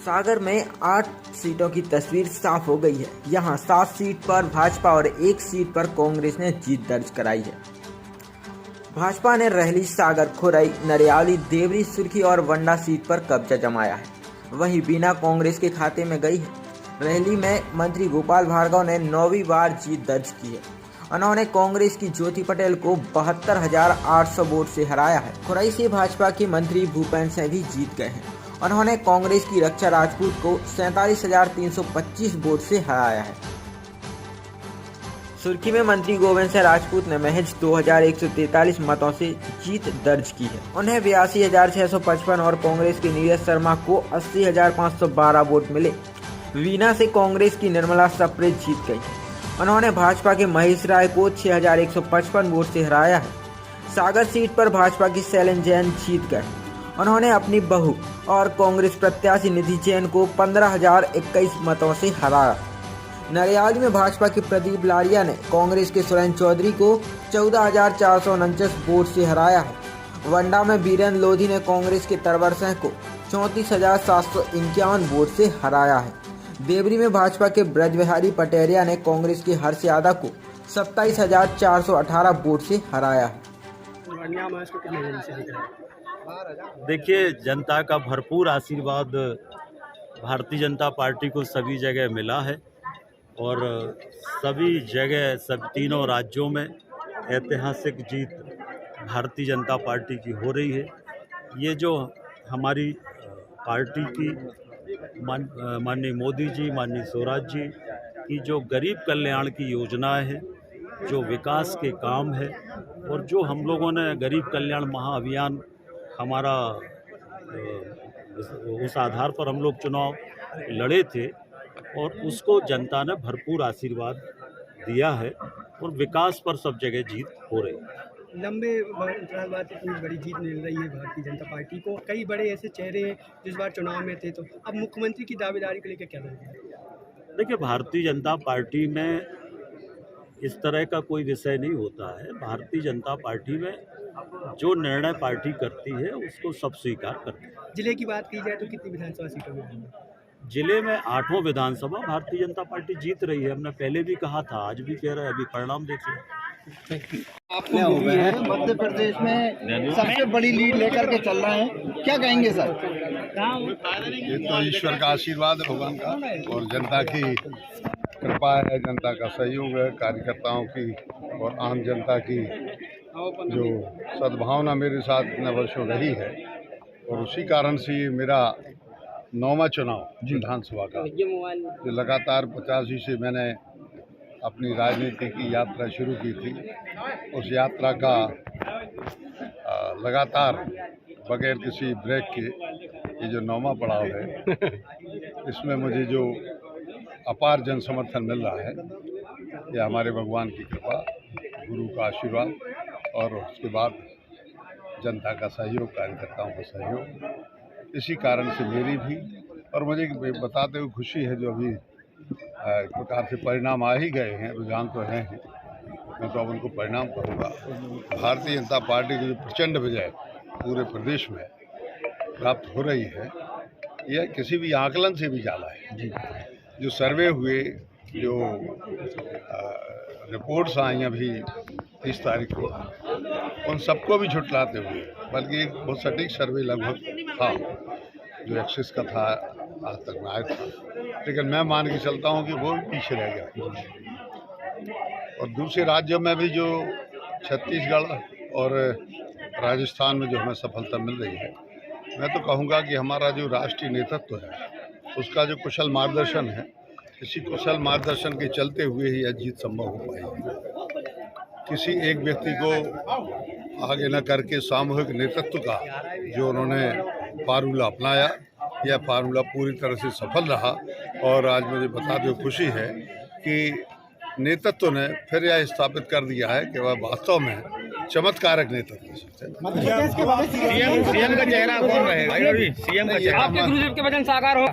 सागर में 8 सीटों की तस्वीर साफ हो गई है। यहां 7 सीट पर भाजपा और 1 सीट पर कांग्रेस ने जीत दर्ज कराई है। भाजपा ने रहली, सागर, खुरई, नरियाली, देवरी, सुर्खी और वंडा सीट पर कब्जा जमाया है। वहीं बीना कांग्रेस के खाते में गई है। रहली में मंत्री गोपाल भार्गव ने 9वीं बार जीत दर्ज की है। उन्होंने कांग्रेस की ज्योति पटेल को 72,800 वोट से हराया है। खुरई से भाजपा के मंत्री भूपेंद्र सिंह भी जीत गए हैं। उन्होंने कांग्रेस की रक्षा राजपूत को 47,325 वोट से हराया है। सुर्खी में मंत्री गोविंद सिंह राजपूत ने महज 2,143 मतों से जीत दर्ज की है। उन्हें 82,655 और कांग्रेस के नीरज शर्मा को 80,512 वोट मिले। वीना से कांग्रेस की निर्मला सप्रे जीत गई। उन्होंने भाजपा के महेश राय को 6,155 वोट से हराया है। सागर सीट पर भाजपा की शैलन जैन जीत गए। उन्होंने अपनी बहू और कांग्रेस प्रत्याशी निधि जैन को 15,021 मतों से हराया। नरियाली में भाजपा के प्रदीप लारिया ने कांग्रेस के सुरेंद्र चौधरी को 14,449 वोट से हराया है। वंडा में बीरेन लोधी ने कांग्रेस के तरवर सिंह को 34,751 वोट से हराया है। देवरी में भाजपा के ब्रजबिहारी पटेरिया ने कांग्रेस के हर्ष यादव को 27,418 वोट से हराया है। देखिए, जनता का भरपूर आशीर्वाद भारतीय जनता पार्टी को सभी जगह मिला है और सभी जगह सब तीनों राज्यों में ऐतिहासिक जीत भारतीय जनता पार्टी की हो रही है। ये जो हमारी पार्टी की माननीय मोदी जी, माननीय स्वराज जी की जो गरीब कल्याण की योजनाएं हैं, जो विकास के काम है और जो हम लोगों ने गरीब कल्याण महाअभियान हमारा उस आधार पर हम लोग चुनाव लड़े थे और उसको जनता ने भरपूर आशीर्वाद दिया है और विकास पर सब जगह जीत हो रही है। लंबे अंतराल बाद इतनी बड़ी जीत मिल रही है भारतीय जनता पार्टी को। कई बड़े ऐसे चेहरे हैं जिस बार चुनाव में थे, तो अब मुख्यमंत्री की दावेदारी को लेकर क्या लगता है? देखिए, भारतीय जनता पार्टी में इस तरह का कोई विषय नहीं होता है। भारतीय जनता पार्टी में जो निर्णय पार्टी करती है उसको सब स्वीकार करते हैं। जिले की बात की जाए तो कितनी विधानसभा सीटों में? जिले में 8वां विधानसभा भारतीय जनता पार्टी जीत रही है। हमने पहले भी कहा था, आज भी कह रहे हैं, अभी परिणाम देखिए। आपने हो गए हैं मध्य प्रदेश में सबसे बड़ी लीड लेकर के चल रहे हैं, क्या कहेंगे सर? ये तो ईश्वर का आशीर्वाद है, भगवान का, और जनता की कृपा है, जनता का सहयोग है, कार्यकर्ताओं की और आम जनता की जो सद्भावना मेरे साथ इतने वर्षों रही है, और उसी कारण से मेरा 9वां चुनाव विधानसभा का, जो लगातार 85 से मैंने अपनी राजनीति की यात्रा शुरू की थी, उस यात्रा का लगातार बगैर किसी ब्रेक के ये जो 9वां पड़ाव है, इसमें मुझे जो अपार जन समर्थन मिल रहा है, ये हमारे भगवान की कृपा, गुरु का आशीर्वाद और उसके बाद जनता का सहयोग, कार्यकर्ताओं का सहयोग, इसी कारण से मेरी भी और मुझे बताते हुए खुशी है जो अभी एक प्रकार से परिणाम आ ही गए हैं, रुझान तो हैं ही, मैं तो अब उनको परिणाम कहूँगा। भारतीय जनता पार्टी की जो प्रचंड विजय पूरे प्रदेश में प्राप्त हो रही है, यह किसी भी आकलन से भी ज़्यादा है। जो सर्वे हुए, जो रिपोर्ट्स आई अभी 30 तारीख को, उन सबको भी झुटलाते हुए, बल्कि एक बहुत सटीक सर्वे लगभग था जो एक्सिस का था, आज तक में आया था, लेकिन मैं मान के चलता हूं कि वो भी पीछे रह गया। और दूसरे राज्यों में भी जो छत्तीसगढ़ और राजस्थान में जो हमें सफलता मिल रही है, मैं तो कहूँगा कि हमारा जो राष्ट्रीय नेतृत्व है उसका जो कुशल मार्गदर्शन है, इसी कुशल मार्गदर्शन के चलते हुए ही यह जीत संभव हो पाई है। किसी एक व्यक्ति को आगे न करके सामूहिक नेतृत्व का जो उन्होंने फार्मूला अपनाया, यह फार्मूला पूरी तरह से सफल रहा और आज मुझे बताते हुए खुशी है कि नेतृत्व ने फिर यह स्थापित कर दिया है कि वह वास्तव में चमत्कारक नेतृत्व। सीएम का चेहरा कौन रहेगा? सीएम का चेहरा आपके गुरुदेव के वचन साकार हो।